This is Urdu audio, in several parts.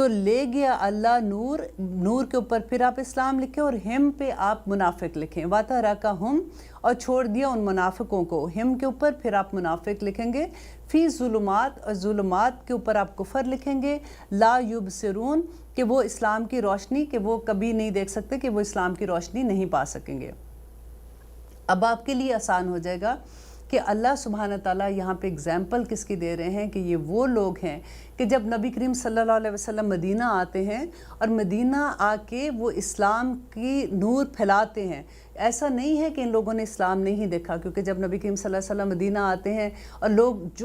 تو لے گیا اللہ نور، نور کے اوپر پھر آپ اسلام لکھیں اور ہم پہ آپ منافق لکھیں، وَتَرَكَهُمْ اور چھوڑ دیا ان منافقوں کو، ہم کے اوپر پھر آپ منافق لکھیں گے، فی ظلمات اور ظلمات کے اوپر آپ کفر لکھیں گے، لا یبصرون کہ وہ اسلام کی روشنی، کہ وہ کبھی نہیں دیکھ سکتے، کہ وہ اسلام کی روشنی نہیں پا سکیں گے۔ اب آپ کے لیے آسان ہو جائے گا کہ اللہ سبحانہ تعالیٰ یہاں پہ اگزامپل کس کی دے رہے ہیں کہ یہ وہ لوگ ہیں کہ جب نبی کریم صلی اللہ علیہ وسلم مدینہ آتے ہیں اور مدینہ آ کے وہ اسلام کی نور پھیلاتے ہیں۔ ایسا نہیں ہے کہ ان لوگوں نے اسلام نہیں دیکھا، کیونکہ جب نبی کریم صلی اللہ علیہ وسلم مدینہ آتے ہیں اور لوگ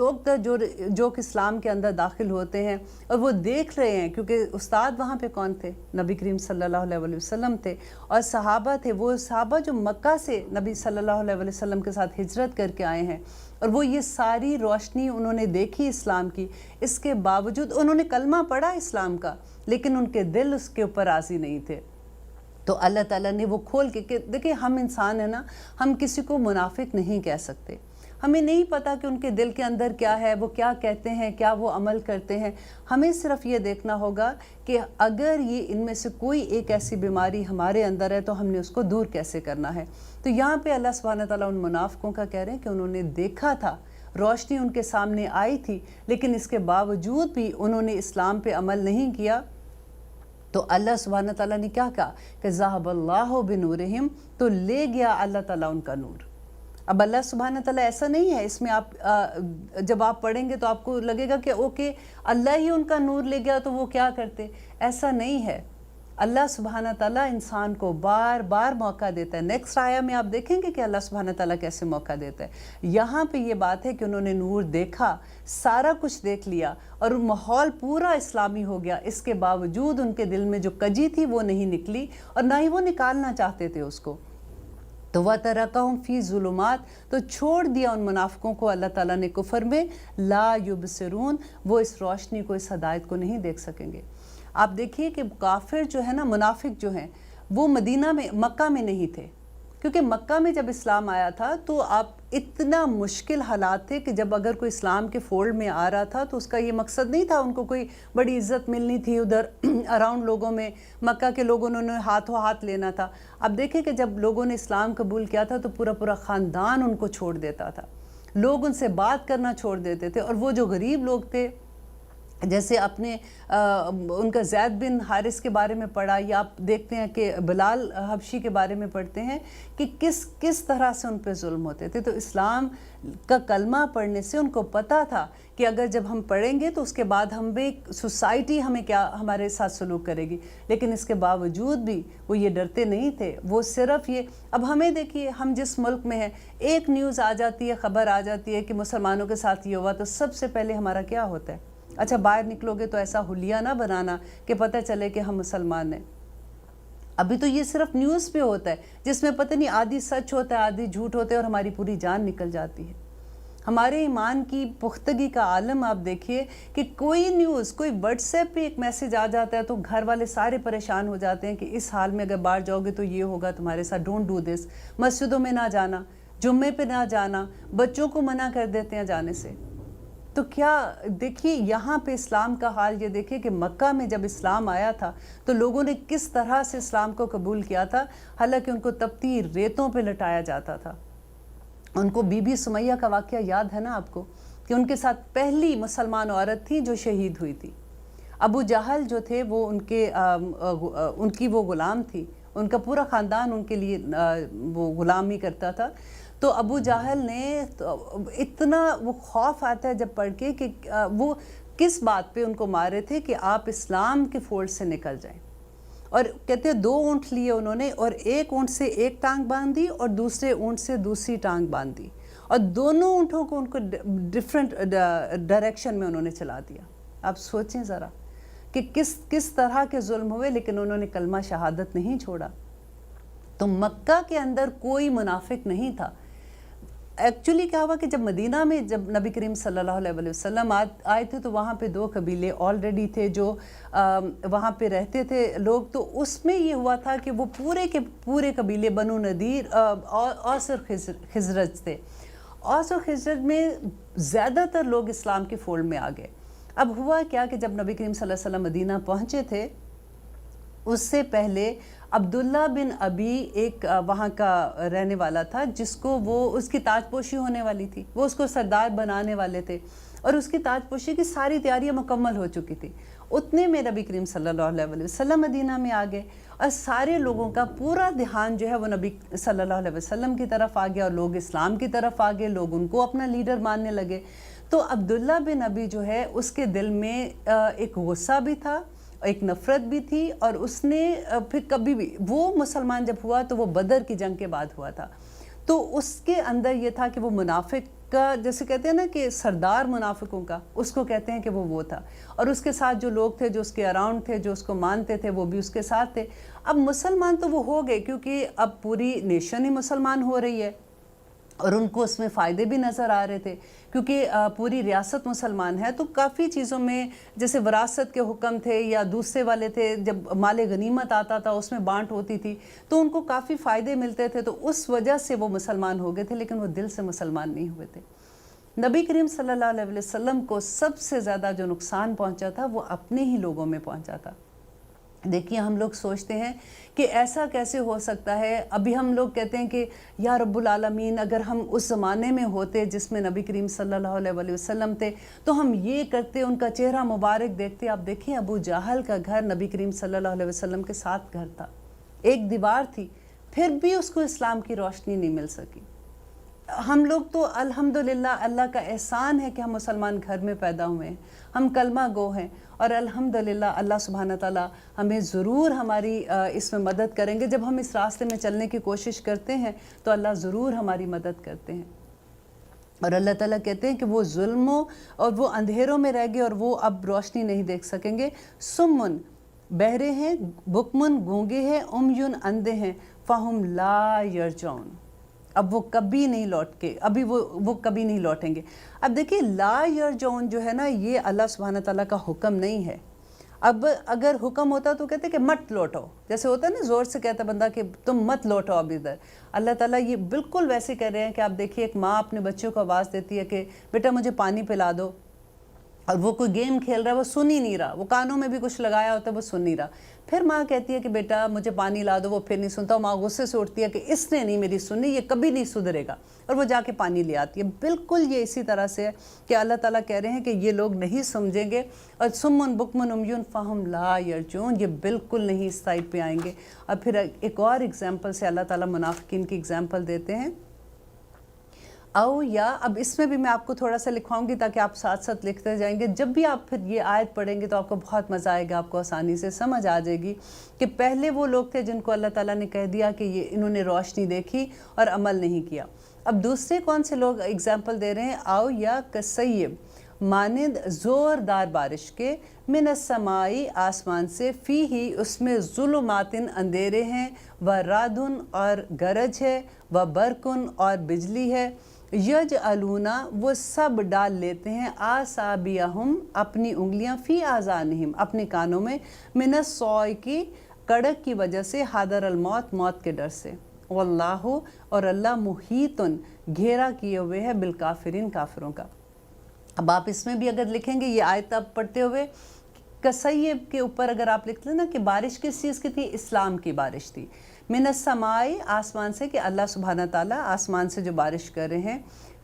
جو اسلام کے اندر داخل ہوتے ہیں اور وہ دیکھ رہے ہیں، کیونکہ استاد وہاں پہ کون تھے؟ نبی کریم صلی اللہ علیہ وسلم تھے اور صحابہ تھے، وہ صحابہ جو مکہ سے نبی صلی اللہ علیہ وسلم کے ساتھ ہجرت کر کے آئے ہیں، اور وہ یہ ساری روشنی انہوں نے دیکھی اسلام کی، اس کے باوجود انہوں نے کلمہ پڑھا اسلام کا، لیکن ان کے دل اس کے اوپر راضی نہیں تھے۔ تو اللہ تعالیٰ نے وہ کھول کے کہ دیکھیں ہم انسان ہیں نا، ہم کسی کو منافق نہیں کہہ سکتے، ہمیں نہیں پتہ کہ ان کے دل کے اندر کیا ہے، وہ کیا کہتے ہیں، کیا وہ عمل کرتے ہیں۔ ہمیں صرف یہ دیکھنا ہوگا کہ اگر یہ ان میں سے کوئی ایک ایسی بیماری ہمارے اندر ہے تو ہم نے اس کو دور کیسے کرنا ہے۔ تو یہاں پہ اللہ سبحانہ تعالیٰ ان منافقوں کا کہہ رہے ہیں کہ انہوں نے دیکھا تھا، روشنی ان کے سامنے آئی تھی، لیکن اس کے باوجود بھی انہوں نے اسلام پہ عمل نہیں کیا۔ تو اللہ سبحانہ تعالیٰ نے کیا کہا کہ ذَهَبَ اللَّهُ بِنُورِهِمْ، تو لے گیا اللہ تعالیٰ ان کا نور۔ اب اللہ سبحانہ تعالیٰ ایسا نہیں ہے، اس میں آپ جب آپ پڑھیں گے تو آپ کو لگے گا کہ اوکے اللہ ہی ان کا نور لے گیا تو وہ کیا کرتے، ایسا نہیں ہے۔ اللہ سبحانہ تعالیٰ انسان کو بار بار موقع دیتا ہے۔ نیکسٹ آیا میں آپ دیکھیں گے کہ اللہ سبحانہ تعالیٰ کیسے موقع دیتا ہے۔ یہاں پہ یہ بات ہے کہ انہوں نے نور دیکھا، سارا کچھ دیکھ لیا اور ماحول پورا اسلامی ہو گیا، اس کے باوجود ان کے دل میں جو کجی تھی وہ نہیں نکلی اور نہ ہی وہ نکالنا چاہتے تھے اس کو۔ تو وَتَرَكَهُمْ فِي ظُلُمَات، تو چھوڑ دیا ان منافقوں کو اللہ تعالیٰ نے کفر میں، لا یبصرون، وہ اس روشنی کو، اس ہدایت کو نہیں دیکھ سکیں گے۔ آپ دیکھیے کہ کافر جو ہے نا، منافق جو ہیں، وہ مدینہ میں، مکہ میں نہیں تھے، کیونکہ مکہ میں جب اسلام آیا تھا تو آپ اتنا مشکل حالات تھے کہ جب اگر کوئی اسلام کے فولڈ میں آ رہا تھا تو اس کا یہ مقصد نہیں تھا ان کو کوئی بڑی عزت ملنی تھی ادھر اراؤنڈ لوگوں میں، مکہ کے لوگوں نے ہاتھوں ہاتھ لینا تھا۔ اب دیکھیں کہ جب لوگوں نے اسلام قبول کیا تھا تو پورا پورا خاندان ان کو چھوڑ دیتا تھا، لوگ ان سے بات کرنا چھوڑ دیتے تھے، اور وہ جو غریب لوگ تھے، جیسے اپنے ان کا زید بن حارث کے بارے میں پڑھا، یا آپ دیکھتے ہیں کہ بلال حبشی کے بارے میں پڑھتے ہیں کہ کس طرح سے ان پہ ظلم ہوتے تھے۔ تو اسلام کا کلمہ پڑھنے سے ان کو پتہ تھا کہ اگر جب ہم پڑھیں گے تو اس کے بعد سوسائٹی ہمیں کیا، ہمارے ساتھ سلوک کرے گی، لیکن اس کے باوجود بھی وہ یہ ڈرتے نہیں تھے، وہ صرف یہ۔ اب ہمیں دیکھیے، ہم جس ملک میں ہیں، ایک نیوز آ جاتی ہے، خبر آ جاتی ہے کہ مسلمانوں کے ساتھ یہ ہوا، تو سب سے پہلے ہمارا کیا ہوتا ہے؟ اچھا باہر نکلو گے تو ایسا حلیہ نہ بنانا کہ پتہ چلے کہ ہم مسلمان ہیں۔ ابھی تو یہ صرف نیوز پہ ہوتا ہے، جس میں پتہ نہیں آدھی سچ ہوتا ہے، آدھی جھوٹ ہوتا ہے، اور ہماری پوری جان نکل جاتی ہے۔ ہمارے ایمان کی پختگی کا عالم آپ دیکھیے کہ کوئی نیوز، کوئی واٹس ایپ پہ ایک میسج آ جاتا ہے تو گھر والے سارے پریشان ہو جاتے ہیں کہ اس حال میں اگر باہر جاؤ گے تو یہ ہوگا تمہارے ساتھ، ڈونٹ ڈو دس، مسجدوں میں نہ جانا، جمعے پہ نہ جانا، بچوں کو منع کر دیتے ہیں جانے سے۔ تو کیا دیکھیے یہاں پہ اسلام کا حال، یہ دیکھیے کہ مکہ میں جب اسلام آیا تھا تو لوگوں نے کس طرح سے اسلام کو قبول کیا تھا، حالانکہ ان کو تپتی ریتوں پہ لٹایا جاتا تھا۔ ان کو بی بی سمیہ کا واقعہ یاد ہے نا آپ کو، کہ ان کے ساتھ پہلی مسلمان عورت تھی جو شہید ہوئی تھی۔ ابو جہل جو تھے وہ ان کی وہ غلام تھی، ان کا پورا خاندان ان کے لیے وہ غلامی کرتا تھا۔ تو ابو جہل نے اتنا وہ خوف آتا ہے جب پڑھ کے کہ وہ کس بات پہ ان کو مارے تھے کہ آپ اسلام کے فولڈ سے نکل جائیں، اور کہتے ہیں 2 اونٹ لیے انہوں نے، اور ایک اونٹ سے ایک ٹانگ باندھ دی اور دوسرے اونٹ سے دوسری ٹانگ باندھ دی، اور دونوں اونٹوں کو ان کو ڈیفرنٹ ڈائریکشن میں انہوں نے چلا دیا۔ آپ سوچیں ذرا کہ کس طرح کے ظلم ہوئے، لیکن انہوں نے کلمہ شہادت نہیں چھوڑا۔ تو مکہ کے اندر کوئی منافق نہیں تھا۔ ایکچولی کیا ہوا کہ جب مدینہ میں جب نبی کریم صلی اللہ علیہ وسلم آئے تھے تو وہاں پہ 2 قبیلے آلریڈی تھے جو وہاں پہ رہتے تھے لوگ، تو اس میں یہ ہوا تھا کہ وہ پورے کے پورے قبیلے بنو نذیر، اوس اور خزرج تھے۔ اوس اور خزرج میں زیادہ تر لوگ اسلام کے فولڈ میں آ گئے، اب ہوا کیا کہ جب نبی کریم صلی اللہ علیہ وسلم مدینہ پہنچے تھے، اس سے پہلے عبداللہ بن ابی ایک وہاں کا رہنے والا تھا، جس کو اس کی تاج پوشی ہونے والی تھی، وہ اس کو سردار بنانے والے تھے، اور اس کی تاج پوشی کی ساری تیاریاں مکمل ہو چکی تھی۔ اتنے میں نبی کریم صلی اللہ علیہ وسلم مدینہ میں آ گئے، اور سارے لوگوں کا پورا دھیان جو ہے وہ نبی صلی اللہ علیہ وسلم کی طرف آ گیا، اور لوگ اسلام کی طرف آ گئے، لوگ ان کو اپنا لیڈر ماننے لگے۔ تو عبداللہ بن ابی جو ہے اس کے دل میں ایک غصہ بھی تھا، ایک نفرت بھی تھی، اور اس نے پھر کبھی بھی، وہ مسلمان جب ہوا تو وہ بدر کی جنگ کے بعد ہوا تھا، تو اس کے اندر یہ تھا کہ وہ منافق کا، جیسے کہتے ہیں نا کہ سردار منافقوں کا، اس کو کہتے ہیں کہ وہ تھا، اور اس کے ساتھ جو لوگ تھے جو اس کے اراؤنڈ تھے، جو اس کو مانتے تھے، وہ بھی اس کے ساتھ تھے۔ اب مسلمان تو وہ ہو گئے، کیونکہ اب پوری نیشن ہی مسلمان ہو رہی ہے، اور ان کو اس میں فائدے بھی نظر آ رہے تھے، کیونکہ پوری ریاست مسلمان ہے، تو کافی چیزوں میں جیسے وراثت کے حکم تھے یا دوسرے والے تھے، جب مال غنیمت آتا تھا اس میں بانٹ ہوتی تھی، تو ان کو کافی فائدے ملتے تھے، تو اس وجہ سے وہ مسلمان ہو گئے تھے، لیکن وہ دل سے مسلمان نہیں ہوئے تھے۔ نبی کریم صلی اللہ علیہ وسلم کو سب سے زیادہ جو نقصان پہنچا تھا وہ اپنے ہی لوگوں میں پہنچا تھا۔ دیکھیے، ہم لوگ سوچتے ہیں کہ ایسا کیسے ہو سکتا ہے، ابھی ہم لوگ کہتے ہیں کہ یا رب العالمین، اگر ہم اس زمانے میں ہوتے جس میں نبی کریم صلی اللہ علیہ وسلم تھے تو ہم یہ کرتے، ان کا چہرہ مبارک دیکھتے۔ آپ دیکھیں، ابو جہل کا گھر نبی کریم صلی اللہ علیہ وسلم کے ساتھ گھر تھا، ایک دیوار تھی، پھر بھی اس کو اسلام کی روشنی نہیں مل سکی۔ ہم لوگ تو الحمدللہ اللہ کا احسان ہے کہ ہم مسلمان گھر میں پیدا ہوئے ہیں، ہم کلمہ گو ہیں، اور الحمدللہ اللہ سبحانہ تعالیٰ ہمیں ضرور ہماری اس میں مدد کریں گے۔ جب ہم اس راستے میں چلنے کی کوشش کرتے ہیں تو اللہ ضرور ہماری مدد کرتے ہیں، اور اللہ تعالیٰ کہتے ہیں کہ وہ ظلموں اور وہ اندھیروں میں رہ گئے، اور وہ اب روشنی نہیں دیکھ سکیں گے۔ سمن، بہرے ہیں، بکمن، گونگے ہیں، امیون، اندھے ہیں، فہم لا یرجعون، اب وہ کبھی نہیں لوٹ کے، ابھی وہ کبھی نہیں لوٹیں گے۔ اب دیکھیں، لا یرجعون جو ہے نا، یہ اللہ سبحانہ تعالیٰ کا حکم نہیں ہے۔ اب اگر حکم ہوتا تو کہتے کہ مت لوٹو، جیسے ہوتا ہے نا، زور سے کہتا بندہ کہ تم مت لوٹو اب ادھر، اللہ تعالیٰ یہ بالکل ویسے کہہ رہے ہیں کہ آپ دیکھیے، ایک ماں اپنے بچوں کو آواز دیتی ہے کہ بیٹا مجھے پانی پلا دو، اور وہ کوئی گیم کھیل رہا ہے، وہ سن ہی نہیں رہا، وہ کانوں میں بھی کچھ لگایا ہوتا ہے، وہ سن نہیں رہا، پھر ماں کہتی ہے کہ بیٹا مجھے پانی لا دو، وہ پھر نہیں سنتا، ماں غصے سے اٹھتی ہے کہ اس نے نہیں میری سنی، یہ کبھی نہیں سدھرے گا، اور وہ جا کے پانی لے آتی ہے۔ بالکل یہ اسی طرح سے ہے کہ اللہ تعالیٰ کہہ رہے ہیں کہ یہ لوگ نہیں سمجھیں گے، اور سمن بکمن امیون فہم لا یرجعون، یہ بالکل نہیں اس سائڈ پہ آئیں گے۔ اور پھر ایک اور اگزامپل سے اللہ تعالیٰ منافقین کی اگزامپل دیتے ہیں، او یا، اب اس میں بھی میں آپ کو تھوڑا سا لکھواؤں گی تاکہ آپ ساتھ ساتھ لکھتے جائیں گے، جب بھی آپ پھر یہ آیت پڑھیں گے تو آپ کو بہت مزہ آئے گا، آپ کو آسانی سے سمجھ آ جائے گی کہ پہلے وہ لوگ تھے جن کو اللہ تعالیٰ نے کہہ دیا کہ انہوں نے روشنی دیکھی اور عمل نہیں کیا۔ اب دوسرے کون سے لوگ اگزامپل دے رہے ہیں، او یا کسیب، مانند زوردار بارش کے، من السمائی، آسمان سے، فی ہی، اس میں ظلماتن، اندھیرے ہیں، و رادن، اور گرج ہے، و برکن، اور بجلی ہے، یجعلون، وہ سب ڈال لیتے ہیں، آصابعہم، اپنی انگلیاں، فی آذانہم، اپنے کانوں میں، من الصعق، کڑک کی وجہ سے، حاضر الموت، موت کے ڈر سے، واللہ، اور اللہ، محیطن، گھیرا کیے ہوئے ہے، بالکافرین، کافروں کا۔ اب آپ اس میں بھی اگر لکھیں گے، یہ آیت آپ پڑھتے ہوئے، کسیب کے اوپر اگر آپ لکھ لیں نا کہ بارش کس چیز کی تھی، اسلام کی بارش تھی، من السمائی، آسمان سے، کہ اللہ سبحانہ تعالیٰ آسمان سے جو بارش کر رہے ہیں،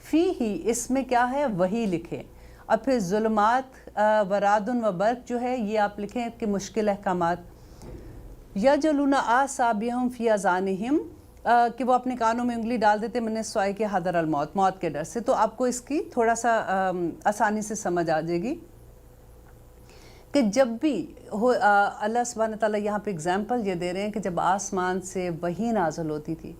فی ہی، اس میں کیا ہے، وہی لکھیں، اور پھر ظلمات، ورادن و برق جو ہے، یہ آپ لکھیں کہ مشکل احکامات، یجعلون آصابعہم فی آذانہم، کہ وہ اپنے کانوں میں انگلی ڈال دیتے، من الصعق، کے حاضر الموت، موت کے ڈر سے۔ تو آپ کو اس کی تھوڑا سا آسانی سے سمجھ آ جائے گی کہ جب بھی اللہ سبحانہ تعالیٰ یہاں پہ اگزامپل یہ دے رہے ہیں کہ جب آسمان سے وحی نازل ہوتی تھی،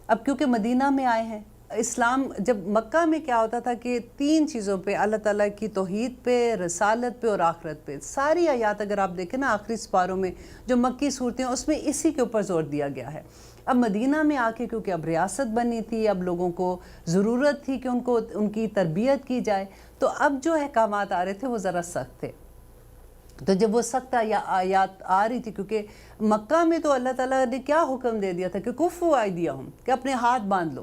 اب کیونکہ مدینہ میں آئے ہیں، اسلام جب مکہ میں کیا ہوتا تھا کہ تین چیزوں پہ، اللہ تعالیٰ کی توحید پہ، رسالت پہ، اور آخرت پہ، ساری آیات اگر آپ دیکھیں نا آخری سپاروں میں جو مکی صورتیں ہیں، اس میں اسی کے اوپر زور دیا گیا ہے۔ اب مدینہ میں آ کے کیونکہ اب ریاست بنی تھی، اب لوگوں کو ضرورت تھی کہ ان کی تربیت کی جائے، تو اب جو احکامات آ رہے تھے وہ ذرا سخت تھے۔ تو جب وہ سخت آیات آ رہی تھی، کیونکہ مکہ میں تو اللہ تعالیٰ نے کیا حکم دے دیا تھا کہ کفو ایدیہم، کہ اپنے ہاتھ باندھ لو،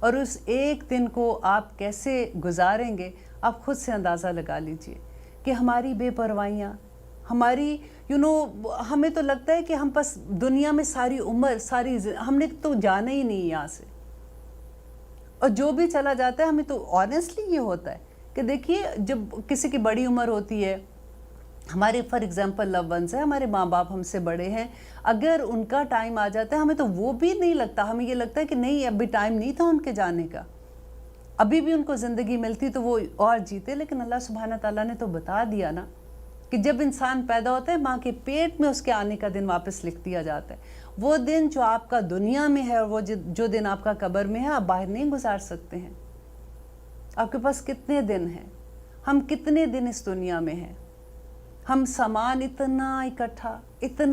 اور اس ایک دن کو آپ کیسے گزاریں گے آپ خود سے اندازہ لگا لیجئے کہ ہماری بے پرواہیاں، ہماری ہمیں تو لگتا ہے کہ ہم بس دنیا میں ساری عمر ہم نے تو جانا ہی نہیں یہاں سے، اور جو بھی چلا جاتا ہے ہمیں تو آنیسٹلی یہ ہوتا ہے کہ دیکھیے جب کسی کی بڑی عمر ہوتی ہے، ہمارے فار ایگزامپل لو ونز ہیں، ہمارے ماں باپ ہم سے بڑے ہیں، اگر ان کا ٹائم آ جاتا ہے ہمیں تو وہ بھی نہیں لگتا، ہمیں یہ لگتا ہے کہ نہیں ابھی ٹائم نہیں تھا ان کے جانے کا، ابھی بھی ان کو زندگی ملتی تو وہ اور جیتے، لیکن اللہ سبحانہ تعالیٰ نے تو بتا دیا نا کہ جب انسان پیدا ہوتا ہے ماں کے پیٹ میں اس کے آنے کا دن واپس لکھ دیا جاتا ہے، وہ دن جو آپ کا دنیا میں ہے اور وہ جو دن آپ کا قبر میں ہے آپ باہر نہیں گزار سکتے ہیں۔ آپ کے پاس کتنے دن ہیں؟ ہم کتنے دن اس دنیا میں ہیں؟ ہم سامان اتنا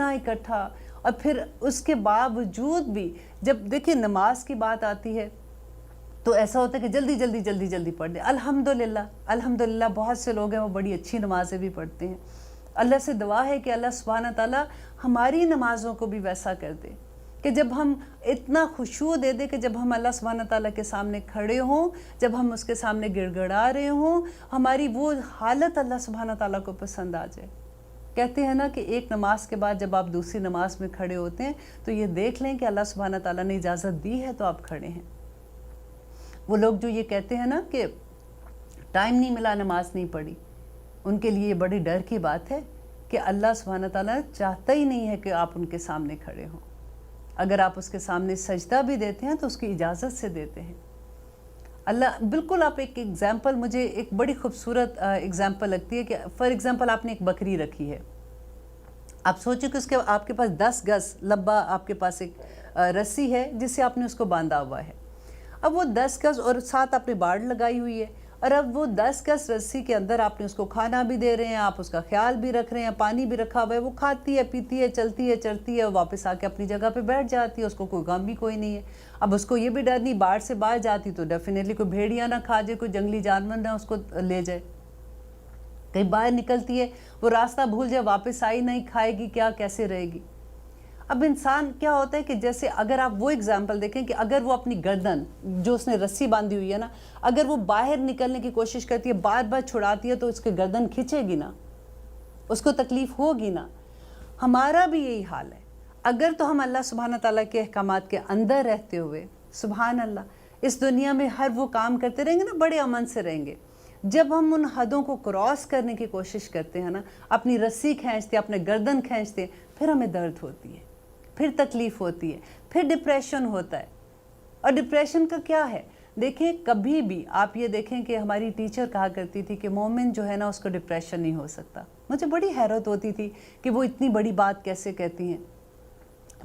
اکٹھا اور پھر اس کے باوجود بھی جب دیکھیں نماز کی بات آتی ہے تو ایسا ہوتا ہے کہ جلدی پڑھ لیں۔ الحمدللہ بہت سے لوگ ہیں وہ بڑی اچھی نمازیں بھی پڑھتے ہیں۔ اللہ سے دعا ہے کہ اللہ سبحانہ تعالیٰ ہماری نمازوں کو بھی ویسا کر دے کہ جب ہم اتنا خشوع دے دے کہ جب ہم اللہ سبحانہ تعالیٰ کے سامنے کھڑے ہوں، جب ہم اس کے سامنے گڑ گڑا رہے ہوں، ہماری وہ حالت اللہ سبحانہ تعالیٰ کو پسند آ جائے۔ کہتے ہیں نا کہ ایک نماز کے بعد جب آپ دوسری نماز میں کھڑے ہوتے ہیں تو یہ دیکھ لیں کہ اللہ سبحانہ تعالیٰ نے اجازت دی ہے تو آپ کھڑے ہیں۔ وہ لوگ جو یہ کہتے ہیں نا کہ ٹائم نہیں ملا نماز نہیں پڑھی، ان کے لیے یہ بڑی ڈر کی بات ہے کہ اللہ سبحانہ تعالیٰ چاہتا ہی نہیں ہے کہ آپ ان کے سامنے کھڑے ہوں۔ اگر آپ اس کے سامنے سجدہ بھی دیتے ہیں تو اس کی اجازت سے دیتے ہیں۔ اللہ بالکل آپ ایک ایگزامپل مجھے ایک بڑی خوبصورت ایگزامپل لگتی ہے کہ فار ایگزامپل آپ نے ایک بکری رکھی ہے، آپ سوچیں کہ آپ کے پاس 10 گز لمبا آپ کے پاس ایک رسی ہے جس سے آپ نے اس کو باندھا ہوا ہے۔ اب وہ 10 گز اور ساتھ آپ نے باڑ لگائی ہوئی ہے، اور اب وہ 10 گز رسی کے اندر آپ نے اس کو کھانا بھی دے رہے ہیں، آپ اس کا خیال بھی رکھ رہے ہیں، پانی بھی رکھا ہوا ہے، وہ کھاتی ہے پیتی ہے چلتی ہے چڑھتی ہے، واپس آ کے اپنی جگہ پہ بیٹھ جاتی ہے، اس کو کوئی غم بھی کوئی نہیں ہے۔ اب اس کو یہ بھی ڈر نہیں باڑ سے باہر جاتی تو ڈیفینیٹلی کوئی بھیڑیا نہ کھا جائے، کوئی جنگلی جانور نہ اس کو لے جائے، کہیں باہر نکلتی ہے وہ راستہ بھول جائے واپس آئی نہیں، کھائے گی کیا، کیسے رہے گی۔ اب انسان کیا ہوتا ہے کہ جیسے اگر آپ وہ اگزامپل دیکھیں کہ اگر وہ اپنی گردن جو اس نے رسی باندھی ہوئی ہے نا، اگر وہ باہر نکلنے کی کوشش کرتی ہے بار بار چھڑاتی ہے تو اس کے گردن کھچے گی نا، اس کو تکلیف ہوگی نا۔ ہمارا بھی یہی حال ہے، اگر تو ہم اللہ سبحانہ تعالیٰ کے احکامات کے اندر رہتے ہوئے سبحان اللہ اس دنیا میں ہر وہ کام کرتے رہیں گے نا، بڑے امن سے رہیں گے۔ جب ہم ان حدوں کو کراس کرنے کی کوشش کرتے ہیں نا، اپنی رسی کھینچتے ہیں، اپنے گردن کھینچتے ہیں، پھر ہمیں درد ہوتی ہے، پھر تکلیف ہوتی ہے، پھر ڈپریشن ہوتا ہے۔ اور ڈپریشن کا کیا ہے؟ دیکھیں کبھی بھی آپ یہ دیکھیں کہ ہماری ٹیچر کہا کرتی تھی کہ مومن جو ہے نا اس کو ڈپریشن نہیں ہو سکتا۔ مجھے بڑی حیرت ہوتی تھی کہ وہ اتنی بڑی بات کیسے کہتی ہیں۔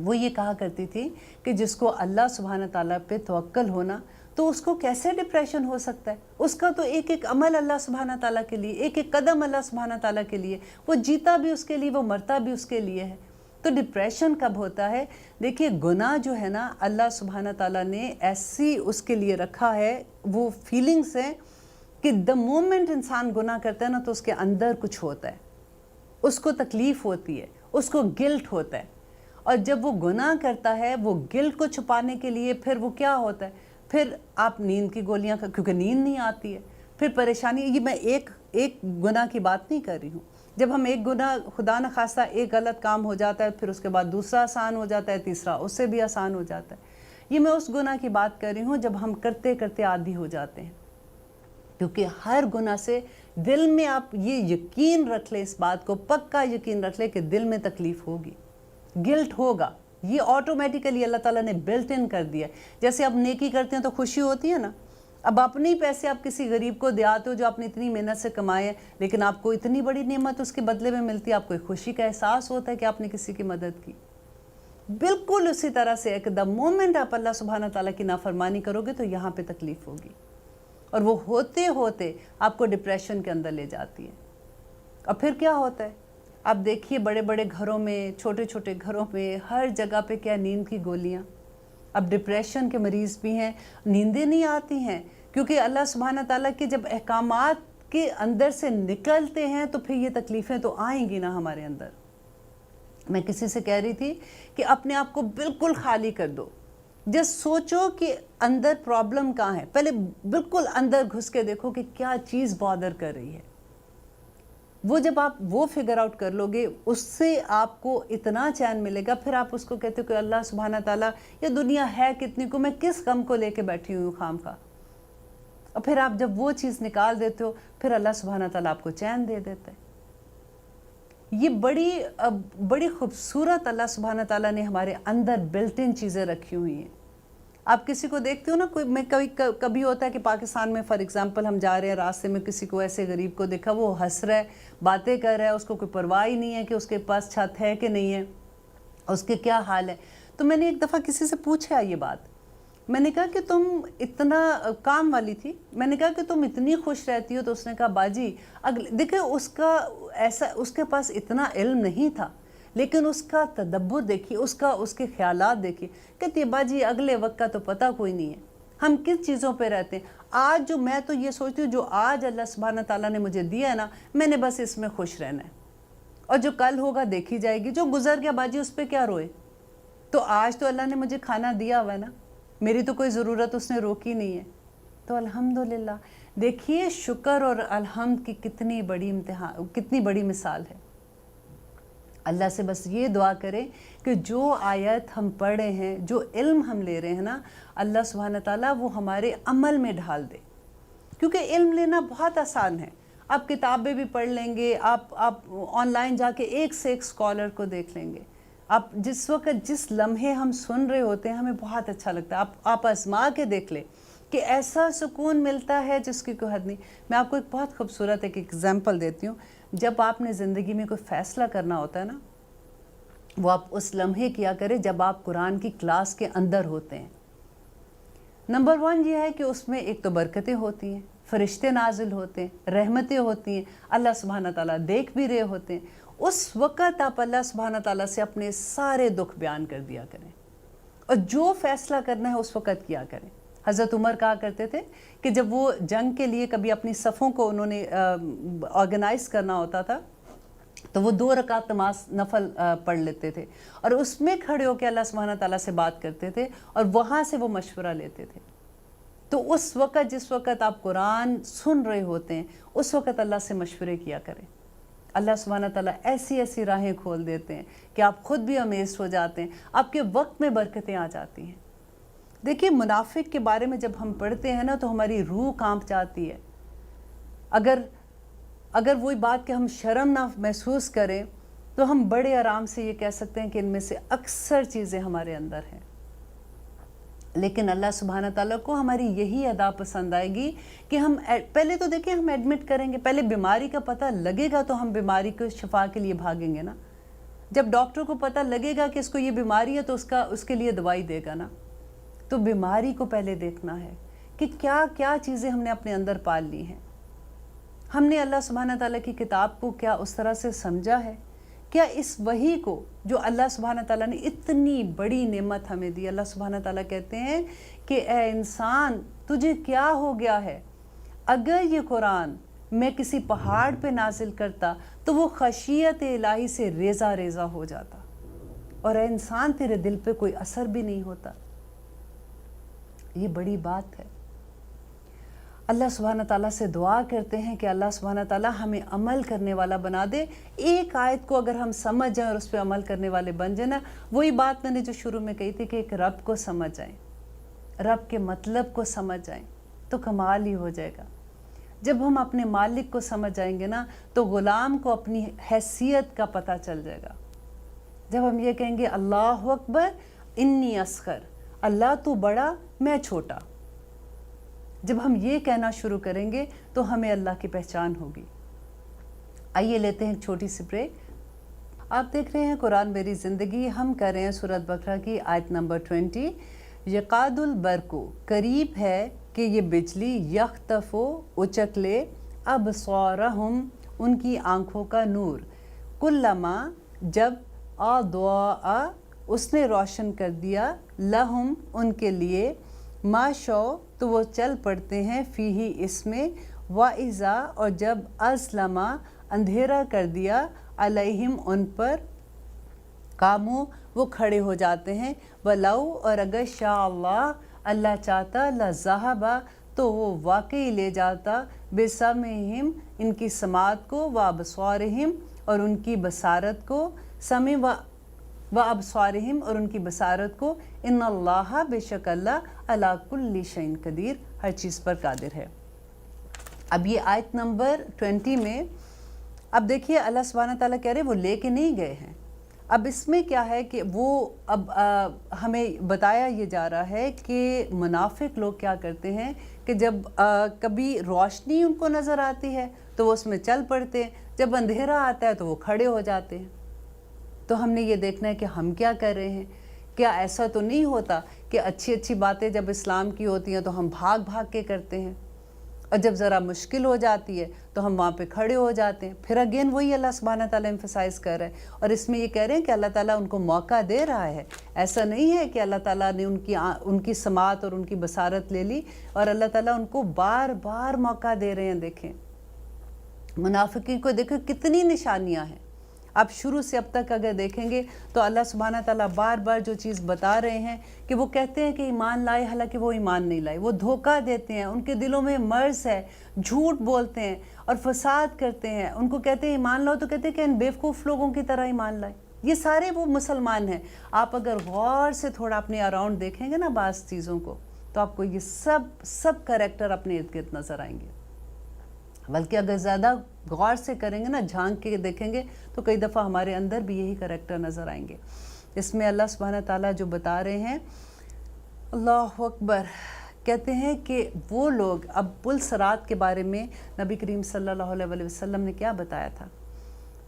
وہ یہ کہا کرتی تھی کہ جس کو اللہ سبحانہ تعالیٰ پہ توکل ہونا تو اس کو کیسے ڈپریشن ہو سکتا ہے؟ اس کا تو ایک ایک عمل اللہ سبحانہ تعالیٰ کے لیے، ایک ایک قدم اللہ سبحانہ تعالیٰ کے لیے، وہ جیتا بھی اس کے لیے، وہ مرتا بھی اس کے لیے ہے۔ تو ڈپریشن کب ہوتا ہے؟ دیکھیے گناہ جو ہے نا اللہ سبحانہ تعالیٰ نے ایسی اس کے لیے رکھا ہے، وہ فیلنگز ہیں کہ the moment انسان گناہ کرتا ہے نا تو اس کے اندر کچھ ہوتا ہے، اس کو تکلیف ہوتی ہے، اس کو گلٹ ہوتا ہے، اور جب وہ گناہ کرتا ہے وہ گلٹ کو چھپانے کے لیے پھر وہ کیا ہوتا ہے، پھر آپ نیند کی گولیاں کیونکہ نیند نہیں آتی ہے، پھر پریشانی۔ یہ میں ایک گناہ کی بات نہیں کر رہی ہوں، جب ہم ایک گناہ خدا نہ خواستہ ایک غلط کام ہو جاتا ہے پھر اس کے بعد دوسرا آسان ہو جاتا ہے، تیسرا اس سے بھی آسان ہو جاتا ہے۔ یہ میں اس گناہ کی بات کر رہی ہوں جب ہم کرتے کرتے عادی ہو جاتے ہیں، کیونکہ ہر گناہ سے دل میں آپ یہ یقین رکھ لیں، اس بات کو پکا یقین رکھ لیں کہ دل میں تکلیف ہوگی، گلٹ ہوگا، یہ آٹومیٹیکلی اللہ تعالیٰ نے بلٹ ان کر دیا ہے۔ جیسے آپ نیکی کرتے ہیں تو خوشی ہوتی ہے نا، اب اپنے ہی پیسے آپ کسی غریب کو دے آتے ہو جو آپ نے اتنی محنت سے کمائے ہیں، لیکن آپ کو اتنی بڑی نعمت اس کے بدلے میں ملتی ہے، آپ کو ایک خوشی کا احساس ہوتا ہے کہ آپ نے کسی کی مدد کی۔ بالکل اسی طرح سے ایک the moment آپ اللہ سبحانہ تعالیٰ کی نافرمانی کرو گے تو یہاں پہ تکلیف ہوگی، اور وہ ہوتے ہوتے آپ کو ڈپریشن کے اندر لے جاتی ہے۔ اور پھر کیا ہوتا ہے؟ آپ دیکھیے بڑے بڑے گھروں میں، چھوٹے چھوٹے گھروں میں، ہر جگہ پہ کیا نیند کی گولیاں۔ اب ڈپریشن کے مریض بھی ہیں، نیندیں نہیں آتی ہیں، کیونکہ اللہ سبحانہ تعالیٰ کے جب احکامات کے اندر سے نکلتے ہیں تو پھر یہ تکلیفیں تو آئیں گی نا ہمارے اندر۔ میں کسی سے کہہ رہی تھی کہ اپنے آپ کو بالکل خالی کر دو، جس سوچو کہ اندر پرابلم کہاں ہے، پہلے بالکل اندر گھس کے دیکھو کہ کیا چیز بادر کر رہی ہے. وہ جب آپ وہ فگر آؤٹ کر لو گے، اس سے آپ کو اتنا چین ملے گا. پھر آپ اس کو کہتے ہو کہ اللہ سبحانہ تعالیٰ یہ دنیا ہے کتنی کو، میں کس غم کو لے کے بیٹھی ہوئی ہوں خام کا. اور پھر آپ جب وہ چیز نکال دیتے ہو، پھر اللہ سبحانہ تعالیٰ آپ کو چین دے دیتا ہے. یہ بڑی خوبصورت اللہ سبحانہ تعالیٰ نے ہمارے اندر بلٹ ان چیزیں رکھی ہوئی ہیں. آپ کسی کو دیکھتے ہو نا، کبھی ہوتا ہے کہ پاکستان میں فار ایگزامپل ہم جا رہے ہیں راستے میں، کسی کو ایسے غریب کو دیکھا، وہ ہنس رہا ہے، باتیں کر رہا ہے، اس کو کوئی پرواہ ہی نہیں ہے کہ اس کے پاس چھت ہے کہ نہیں ہے، اس کے کیا حال ہے. تو میں نے ایک دفعہ کسی سے پوچھا یہ بات، میں نے کہا کہ تم اتنا کام والی تھی، میں نے کہا کہ تم اتنی خوش رہتی ہو. تو اس نے کہا باجی دیکھیں اس کے پاس اتنا علم نہیں تھا، لیکن اس کا تدبر دیکھیے، اس کے خیالات دیکھیے. کہتی ہے باجی اگلے وقت کا تو پتہ کوئی نہیں ہے، ہم کس چیزوں پہ رہتے ہیں. آج میں تو یہ سوچتی ہوں جو آج اللہ سبحانہ تعالیٰ نے مجھے دیا ہے نا، میں نے بس اس میں خوش رہنا ہے، اور جو کل ہوگا دیکھی جائے گی. جو گزر گیا باجی اس پہ کیا روئے. تو آج تو اللہ نے مجھے کھانا دیا ہوا ہے نا، میری تو کوئی ضرورت اس نے روکی نہیں ہے. تو الحمدللہ دیکھیے شکر اور الحمد کی کتنی بڑی مثال ہے. اللہ سے بس یہ دعا کریں کہ جو آیت ہم پڑھ رہے ہیں، جو علم ہم لے رہے ہیں نا، اللہ سبحانہ تعالیٰ وہ ہمارے عمل میں ڈھال دے. کیونکہ علم لینا بہت آسان ہے، آپ کتابیں بھی پڑھ لیں گے، آپ آن لائن جا کے ایک سے ایک اسکالر کو دیکھ لیں گے. آپ جس وقت جس لمحے ہم سن رہے ہوتے ہیں ہمیں بہت اچھا لگتا ہے. آپ آزما کے دیکھ لیں کہ ایسا سکون ملتا ہے جس کی کوئی حد نہیں. میں آپ کو ایک بہت خوبصورت ایک ایگزامپل دیتی ہوں. جب آپ نے زندگی میں کوئی فیصلہ کرنا ہوتا ہے نا، وہ آپ اس لمحے کیا کریں جب آپ قرآن کی کلاس کے اندر ہوتے ہیں. نمبر 1 یہ ہے کہ اس میں ایک تو برکتیں ہوتی ہیں، فرشتے نازل ہوتے ہیں، رحمتیں ہوتی ہیں، اللہ سبحانہ تعالیٰ دیکھ بھی رہے ہوتے ہیں. اس وقت آپ اللہ سبحانہ تعالیٰ سے اپنے سارے دکھ بیان کر دیا کریں، اور جو فیصلہ کرنا ہے اس وقت کیا کریں. حضرت عمر کہا کرتے تھے کہ جب وہ جنگ کے لیے کبھی اپنی صفوں کو انہوں نے آرگنائز کرنا ہوتا تھا، تو وہ 2 رکعت نماز نفل پڑھ لیتے تھے، اور اس میں کھڑے ہو کے اللہ سبحانہ تعالیٰ سے بات کرتے تھے، اور وہاں سے وہ مشورہ لیتے تھے. تو اس وقت جس وقت آپ قرآن سن رہے ہوتے ہیں، اس وقت اللہ سے مشورے کیا کریں. اللہ سبحانہ تعالیٰ ایسی راہیں کھول دیتے ہیں کہ آپ خود بھی امیزڈ ہو جاتے ہیں، آپ کے وقت میں برکتیں آ جاتی ہیں. دیکھیے منافق کے بارے میں جب ہم پڑھتے ہیں نا تو ہماری روح کانپ جاتی ہے. اگر وہی بات کہ ہم شرم نہ محسوس کریں تو ہم بڑے آرام سے یہ کہہ سکتے ہیں کہ ان میں سے اکثر چیزیں ہمارے اندر ہیں. لیکن اللہ سبحانہ تعالیٰ کو ہماری یہی ادا پسند آئے گی کہ ہم پہلے تو دیکھیں ہم ایڈمٹ کریں گے، پہلے بیماری کا پتہ لگے گا تو ہم بیماری کو شفا کے لیے بھاگیں گے نا. جب ڈاکٹر کو پتہ لگے گا کہ اس کو یہ بیماری ہے تو اس کے لیے دوائی دے گا نا. تو بیماری کو پہلے دیکھنا ہے کہ کیا چیزیں ہم نے اپنے اندر پال لی ہیں. ہم نے اللہ سبحانہ تعالیٰ کی کتاب کو کیا اس طرح سے سمجھا ہے؟ کیا اس وحی کو جو اللہ سبحانہ تعالیٰ نے اتنی بڑی نعمت ہمیں دی، اللہ سبحانہ تعالیٰ کہتے ہیں کہ اے انسان تجھے کیا ہو گیا ہے؟ اگر یہ قرآن میں کسی پہاڑ پہ نازل کرتا تو وہ خشیت الہی سے ریزہ ریزہ ہو جاتا، اور اے انسان تیرے دل پہ کوئی اثر بھی نہیں ہوتا. یہ بڑی بات ہے. اللہ سبحانہ تعالیٰ سے دعا کرتے ہیں کہ اللہ سبحانہ تعالیٰ ہمیں عمل کرنے والا بنا دے. ایک آیت کو اگر ہم سمجھ جائیں اور اس پہ عمل کرنے والے بن جائیں نا، وہی بات میں نے جو شروع میں کہی تھی کہ ایک رب کو سمجھ جائیں، رب کے مطلب کو سمجھ جائیں تو کمال ہی ہو جائے گا. جب ہم اپنے مالک کو سمجھ جائیں گے نا تو غلام کو اپنی حیثیت کا پتہ چل جائے گا. جب ہم یہ کہیں گے اللہ اکبر انی اصغر، اللہ تو بڑا میں چھوٹا، جب ہم یہ کہنا شروع کریں گے تو ہمیں اللہ کی پہچان ہوگی. آئیے لیتے ہیں ایک چھوٹی سی بریک. آپ دیکھ رہے ہیں قرآن میری زندگی. ہم کر رہے ہیں سورۃ بقرہ کی آیت نمبر 20. یقاد البرقو، قریب ہے کہ یہ بجلی، یخطف اچک لے ابصارہم، ان کی آنکھوں کا نور، کلما جب اضاء اس نے روشن کر دیا، لہم ان کے لیے، ما شو تو وہ چل پڑتے ہیں، فیہی اس میں، وَإِذَا اور جب اظلما اندھیرا کر دیا، علیہم ان پر، قامو وہ کھڑے ہو جاتے ہیں. وَلَوْ اور اگر شاء اللہ چاہتا لَذَهَبَ تو وہ واقعی لے جاتا بِسَمْعِهِمْ ان کی سماعت کو وَأَبْصَارِهِمْ اور ان کی بصارت کو سمع وَأَبْصَارِهِمْ اور ان کی بصارت کو. ان اللہ بے شک اللہ علی کل شیء قدیر ہر چیز پر قادر ہے. اب یہ آیت نمبر 20 میں اب دیکھیے اللہ سبحانہ تعالیٰ کہہ رہے وہ لے کے نہیں گئے ہیں. اب اس میں کیا ہے کہ وہ اب ہمیں بتایا یہ جا رہا ہے کہ منافق لوگ کیا کرتے ہیں کہ جب کبھی روشنی ان کو نظر آتی ہے تو وہ اس میں چل پڑتے ہیں, جب اندھیرا آتا ہے تو وہ کھڑے ہو جاتے ہیں. تو ہم نے یہ دیکھنا ہے کہ ہم کیا کر رہے ہیں. کیا ایسا تو نہیں ہوتا کہ اچھی اچھی باتیں جب اسلام کی ہوتی ہیں تو ہم بھاگ بھاگ کے کرتے ہیں, اور جب ذرا مشکل ہو جاتی ہے تو ہم وہاں پہ کھڑے ہو جاتے ہیں. پھر اگین وہی اللہ سبحانہ تعالیٰ ایمفسائز کر رہا ہے, اور اس میں یہ کہہ رہے ہیں کہ اللہ تعالیٰ ان کو موقع دے رہا ہے. ایسا نہیں ہے کہ اللہ تعالیٰ نے ان کی سماعت اور ان کی بصارت لے لی, اور اللہ تعالیٰ ان کو بار بار موقع دے رہے ہیں. دیکھیں منافقین کو دیکھیں کتنی نشانیاں ہیں. آپ شروع سے اب تک اگر دیکھیں گے تو اللہ سبحانہ تعالیٰ بار بار جو چیز بتا رہے ہیں کہ وہ کہتے ہیں کہ ایمان لائے, حالانکہ وہ ایمان نہیں لائے. وہ دھوکہ دیتے ہیں, ان کے دلوں میں مرض ہے, جھوٹ بولتے ہیں اور فساد کرتے ہیں. ان کو کہتے ہیں ایمان لاؤ تو کہتے ہیں کہ ان بیوقوف لوگوں کی طرح ایمان لائے. یہ سارے وہ مسلمان ہیں. آپ اگر غور سے تھوڑا اپنے اراؤنڈ دیکھیں گے نا بعض چیزوں کو, تو آپ کو یہ سب کریکٹر اپنے ارد گرد نظر آئیں گے. بلکہ اگر زیادہ غور سے کریں گے نا, جھانک کے دیکھیں گے, تو کئی دفعہ ہمارے اندر بھی یہی کریکٹر نظر آئیں گے. اس میں اللہ سبحانہ تعالیٰ جو بتا رہے ہیں, اللہ اکبر, کہتے ہیں کہ وہ لوگ, اب پل صراط کے بارے میں نبی کریم صلی اللہ علیہ وسلم نے کیا بتایا تھا,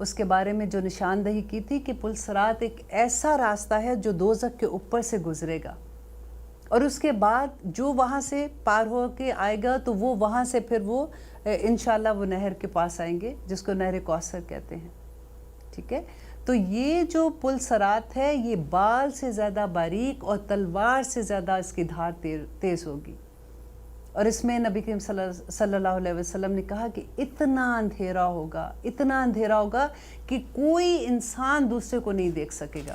اس کے بارے میں جو نشاندہی کی تھی کہ پل صراط ایک ایسا راستہ ہے جو دوزخ کے اوپر سے گزرے گا, اور اس کے بعد جو وہاں سے پار ہو کے آئے گا تو وہ وہاں سے پھر وہ انشاءاللہ وہ نہر کے پاس آئیں گے جس کو نہر کوثر کہتے ہیں. ٹھیک ہے, تو یہ جو پل صراط ہے یہ بال سے زیادہ باریک اور تلوار سے زیادہ اس کی دھار تیز ہوگی. اور اس میں نبی کریم صلی اللہ علیہ وسلم نے کہا کہ اتنا اندھیرا ہوگا کہ کوئی انسان دوسرے کو نہیں دیکھ سکے گا.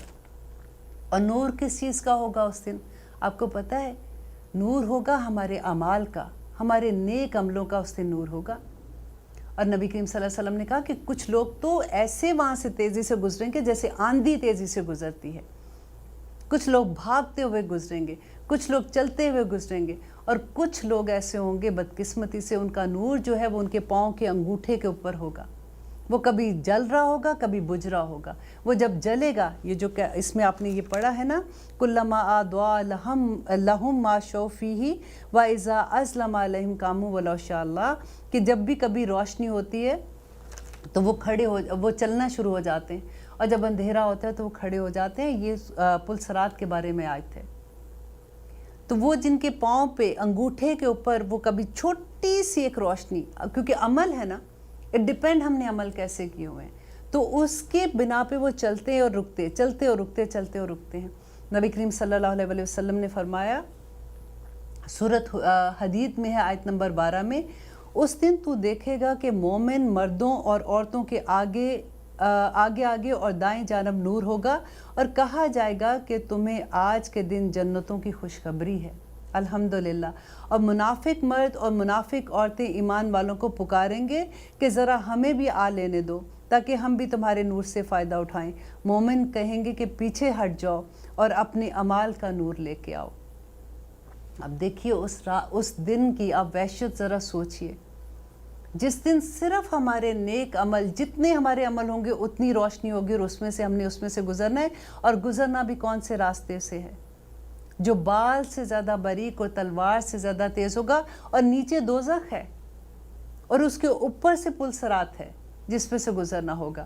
اور نور کس چیز کا ہوگا اس دن, آپ کو پتہ ہے؟ نور ہوگا ہمارے اعمال کا, ہمارے نیک عملوں کا اس دن نور ہوگا. اور نبی کریم صلی اللہ علیہ وسلم نے کہا کہ کچھ لوگ تو ایسے وہاں سے تیزی سے گزریں گے جیسے آندھی تیزی سے گزرتی ہے, کچھ لوگ بھاگتے ہوئے گزریں گے, کچھ لوگ چلتے ہوئے گزریں گے, اور کچھ لوگ ایسے ہوں گے بدقسمتی سے ان کا نور جو ہے وہ ان کے پاؤں کے انگوٹھے کے اوپر ہوگا. وہ کبھی جل رہا ہوگا, کبھی بجھ رہا ہوگا. وہ جب جلے گا, یہ جو اس میں آپ نے یہ پڑھا ہے نا, کلما آضاء لہم ما شاءوا فیہ واذا اظلم علیہم قاموا ولو شاء اللہ, کہ جب بھی کبھی روشنی ہوتی ہے تو وہ چلنا شروع ہو جاتے ہیں, اور جب اندھیرا ہوتا ہے تو وہ کھڑے ہو جاتے ہیں. یہ پل صراط کے بارے میں آیت ہے. تو وہ جن کے پاؤں پہ انگوٹھے کے اوپر وہ کبھی چھوٹی سی ایک روشنی, کیونکہ عمل ہے نا, اٹ ڈیپینڈ ہم نے عمل کیسے کیے ہوئے ہیں, تو اس کے بنا پہ وہ چلتے اور رکتے ہیں. نبی کریم صلی اللہ علیہ وسلم نے فرمایا, سورۃ حدید میں ہے آیت نمبر 12 میں, اس دن تو دیکھے گا کہ مومن مردوں اور عورتوں کے آگے اور دائیں جانب نور ہوگا, اور کہا جائے گا کہ تمہیں آج کے دن جنتوں کی خوشخبری ہے. الحمدللہ. اور منافق مرد اور منافق عورتیں ایمان والوں کو پکاریں گے کہ ذرا ہمیں بھی آ لینے دو تاکہ ہم بھی تمہارے نور سے فائدہ اٹھائیں. مومن کہیں گے کہ پیچھے ہٹ جاؤ اور اپنے اعمال کا نور لے کے آؤ. اب دیکھیے اس دن کی آپ وحشت ذرا سوچئے, جس دن صرف ہمارے نیک عمل, جتنے ہمارے عمل ہوں گے اتنی روشنی ہوگی, اور ہم نے اس میں سے گزرنا ہے. اور گزرنا بھی کون سے راستے سے ہے؟ جو بال سے زیادہ باریک اور تلوار سے زیادہ تیز ہوگا, اور نیچے دوزخ ہے اور اس کے اوپر سے پل صراط ہے جس پہ سے گزرنا ہوگا.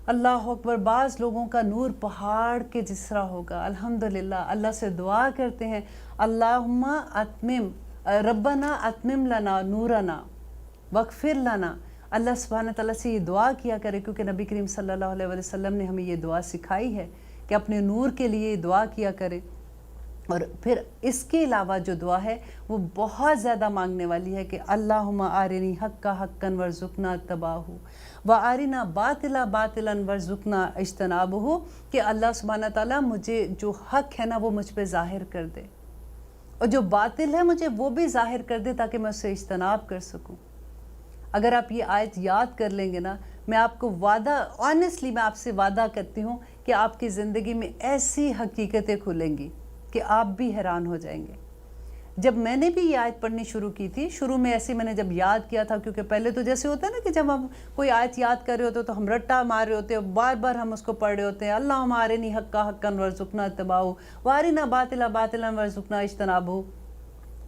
اللہ اکبر. بعض لوگوں کا نور پہاڑ کے جس طرح ہوگا. الحمدللہ. اللہ سے دعا کرتے ہیں, اللہم اتمم ربنا اتمم لنا نورنا واغفر لنا. اللہ سبحانہ تعالیٰ سے یہ دعا کیا کرے, کیونکہ نبی کریم صلی اللہ علیہ وسلم نے ہمیں یہ دعا سکھائی ہے کہ اپنے نور کے لیے دعا کیا کرے. اور پھر اس کے علاوہ جو دعا ہے وہ بہت زیادہ مانگنے والی ہے کہ اللہم آرنی حق حقاً ورزقنا اتباہ و آرنا باطلا باطلا ورزقنا اجتنابہ، کہ اللہ سبحانہ تعالیٰ مجھے جو حق ہے نا وہ مجھ پہ ظاہر کر دے، اور جو باطل ہے مجھے وہ بھی ظاہر کر دے تاکہ میں اسے اجتناب کر سکوں۔ اگر آپ یہ آیت یاد کر لیں گے نا، میں آپ کو وعدہ، آنیسٹلی میں آپ سے وعدہ کرتی ہوں کہ آپ کی زندگی میں ایسی حقیقتیں کھلیں گی کہ آپ بھی حیران ہو جائیں گے۔ جب میں نے بھی یہ آیت پڑھنی شروع کی تھی، شروع میں ایسے میں نے جب یاد کیا تھا، کیونکہ پہلے تو جیسے ہوتا ہے نا کہ جب ہم کوئی آیت یاد کر رہے ہوتے تو ہم رٹا مار رہے ہوتے ہیں، بار بار ہم اس کو پڑھ رہے ہوتے ہیں، اللہم آرنی حقا حقاً ورزقنا اتباہ وارنا باطلا باطلا ورزقنا اجتنابہ،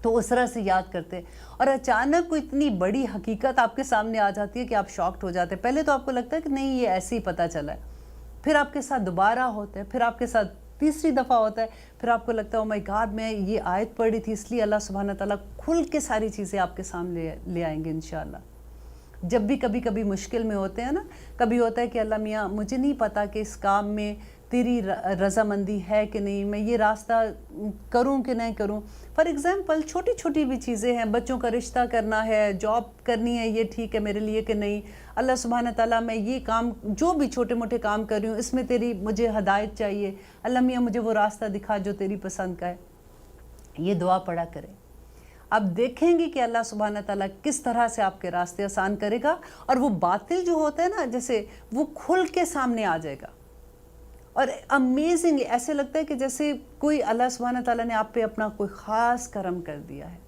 تو اس طرح سے یاد کرتے، اور اچانک کوئی اتنی بڑی حقیقت آپ کے سامنے آ جاتی ہے کہ آپ شاکڈ ہو جاتے ہیں۔ پہلے تو آپ کو لگتا ہے کہ نہیں یہ ایسے ہی پتہ چلا ہے، پھر آپ کے ساتھ دوبارہ ہوتا ہے، پھر آپ کے ساتھ تیسری دفعہ ہوتا ہے، پھر آپ کو لگتا ہے او مائی گاڈ میں یہ آیت پڑھی تھی، اس لیے اللہ سبحانہ تعالیٰ کھل کے ساری چیزیں آپ کے سامنے لے آئیں گے انشاءاللہ۔ جب بھی کبھی مشکل میں ہوتے ہیں نا، کبھی ہوتا ہے کہ اللہ میاں مجھے نہیں پتا کہ اس کام میں تیری رضامندی ہے کہ نہیں، میں یہ راستہ کروں کہ نہیں کروں۔ فار ایگزامپل چھوٹی چھوٹی بھی چیزیں ہیں، بچوں کا رشتہ کرنا ہے، جاب کرنی ہے، یہ ٹھیک ہے میرے لیے کہ نہیں، اللہ سبحانہ تعالیٰ میں یہ کام جو بھی چھوٹے موٹے کام کر رہی ہوں اس میں تیری مجھے ہدایت چاہیے، اللہ میاں مجھے وہ راستہ دکھا جو تیری پسند کا ہے۔ یہ دعا پڑھا کریں، آپ دیکھیں گے کہ اللہ سبحانہ تعالیٰ کس طرح سے آپ کے راستے آسان کرے گا، اور وہ باطل جو ہوتا ہے نا جیسے وہ کھل کے سامنے آ جائے گا، اور امیزنگ ایسے لگتا ہے کہ جیسے کوئی اللہ سبحانہ تعالیٰ نے آپ پہ اپنا کوئی خاص کرم کر دیا ہے،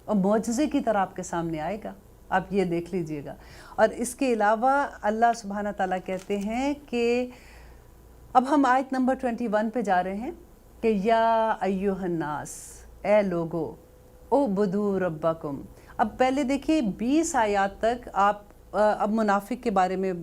اور معجزے کی طرح آپ کے سامنے آئے گا، آپ یہ دیکھ لیجئے گا۔ اور اس کے علاوہ اللہ سبحانہ تعالیٰ کہتے ہیں کہ اب ہم آیت نمبر 21 پہ جا رہے ہیں کہ یا ایہا الناس، اے لوگو، اعبدوا ربکم۔ اب پہلے دیکھیے 20 آیات تک اب منافق کے بارے میں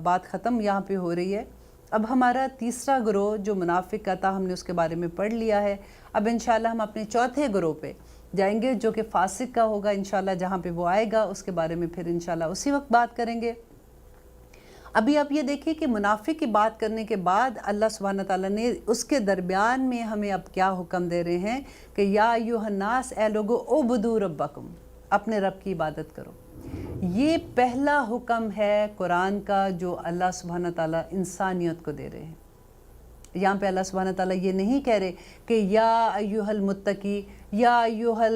بات ختم یہاں پہ ہو رہی ہے۔ اب ہمارا تیسرا گروہ جو منافق کا تھا ہم نے اس کے بارے میں پڑھ لیا ہے، اب انشاءاللہ ہم اپنے چوتھے گروہ پہ جائیں گے جو کہ فاسق کا ہوگا انشاءاللہ، جہاں پہ وہ آئے گا اس کے بارے میں پھر انشاءاللہ اسی وقت بات کریں گے۔ ابھی آپ یہ دیکھیے کہ منافق کی بات کرنے کے بعد اللہ سبحانہ تعالیٰ نے اس کے درمیان میں ہمیں اب کیا حکم دے رہے ہیں کہ یا ایھا الناس، اے لوگو، اعبدوا ربکم، اپنے رب کی عبادت کرو۔ یہ پہلا حکم ہے قرآن کا جو اللہ سبحانہ تعالیٰ انسانیت کو دے رہے ہیں۔ یہاں پہ اللہ سبحانہ تعالیٰ یہ نہیں کہہ رہے کہ یا ایھا المتقی، یا ایھا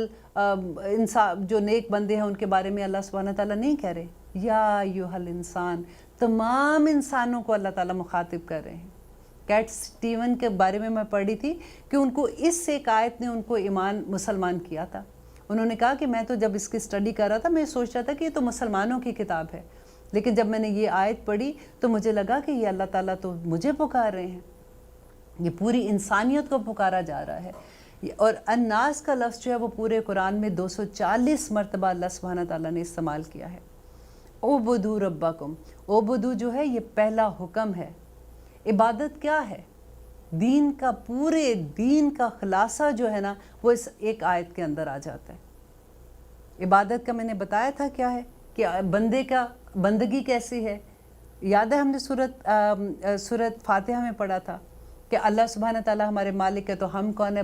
انسان، جو نیک بندے ہیں ان کے بارے میں اللہ سبحانہ تعالیٰ نہیں کہہ رہے، یا ایھا الانسان، تمام انسانوں کو اللہ تعالیٰ مخاطب کر رہے ہیں۔ کیٹ سٹیون کے بارے میں پڑھی تھی کہ ان کو اس سے ایک آیت نے ان کو مسلمان کیا تھا۔ انہوں نے کہا کہ میں تو جب اس کی سٹڈی کر رہا تھا میں سوچ رہا تھا کہ یہ تو مسلمانوں کی کتاب ہے، لیکن جب میں نے یہ آیت پڑھی تو مجھے لگا کہ یہ اللہ تعالیٰ تو مجھے پکار رہے ہیں، یہ پوری انسانیت کو پکارا جا رہا ہے۔ اور الناس کا لفظ جو ہے وہ پورے قرآن میں 240 مرتبہ اللہ سبحانہ تعالیٰ نے استعمال کیا ہے۔ اعبدوا ربکم، اعبدوا جو ہے یہ پہلا حکم ہے۔ عبادت کیا ہے؟ دین کا، پورے دین کا خلاصہ جو ہے نا وہ اس ایک آیت کے اندر آ جاتا ہے۔ عبادت کا میں نے بتایا تھا کیا ہے، کہ بندے کا بندگی کیسی ہے۔ یاد ہے ہم نے سورت فاتحہ میں پڑھا تھا کہ اللہ سبحانہ تعالیٰ ہمارے مالک ہے، تو ہم کون ہے؟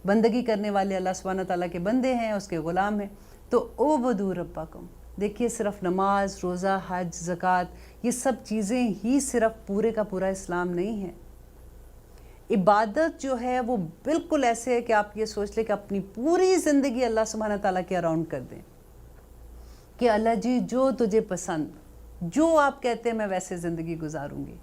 بندگی کرنے والے اللہ سبحانہ تعالیٰ کے بندے ہیں، اس کے غلام ہیں۔ تو اعبدوا ربکم، دیکھیے صرف نماز، روزہ، حج، زکوٰۃ، یہ سب چیزیں ہی صرف پورے کا پورا اسلام نہیں ہے۔ عبادت جو ہے وہ بالکل ایسے ہے کہ آپ یہ سوچ لیں کہ اپنی پوری زندگی اللہ سبحانہ تعالیٰ کے اراؤنڈ کر دیں کہ اللہ جی جو تجھے پسند، جو آپ کہتے ہیں میں ویسے زندگی گزاروں گی،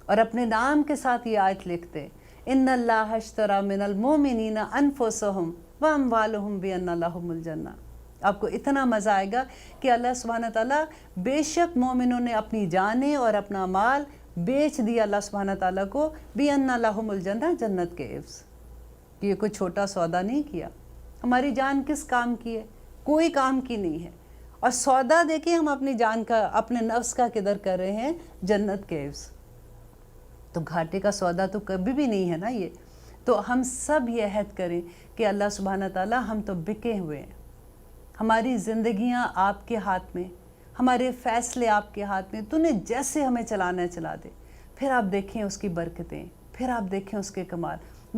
اور اپنے نام کے ساتھ یہ آیت لکھتے ان اللہ اشتری من المؤمنین انفسہم واموالہم بان لہم الجنہ۔ آپ کو اتنا مزہ آئے گا کہ اللہ سبحانہ تعالیٰ بے شک مومنوں نے اپنی جانیں اور اپنا مال بیچ دیا اللہ سبحانہ تعالیٰ کو، بان لہم الجنہ، جنت کے عوض۔ یہ کوئی چھوٹا سودا نہیں کیا۔ ہماری جان کس کام کی ہے؟ کوئی کام کی نہیں ہے، اور سودا دیکھیں ہم اپنی جان کا، اپنے نفس کا کدھر کر رہے ہیں؟ جنت کے عوض۔ تو گھاٹے کا سودا تو کبھی بھی نہیں ہے نا یہ۔ تو ہم سب یہ عہد کریں کہ اللہ سبحانہ تعالیٰ ہم تو بکے ہوئے ہیں، ہماری زندگیاں آپ کے ہاتھ میں، ہمارے فیصلے آپ کے ہاتھ میں، تو نے جیسے ہمیں چلانا ہے چلا دے۔ پھر آپ دیکھیں اس کی برکتیں، پھر آپ دیکھیں اس کے کمال۔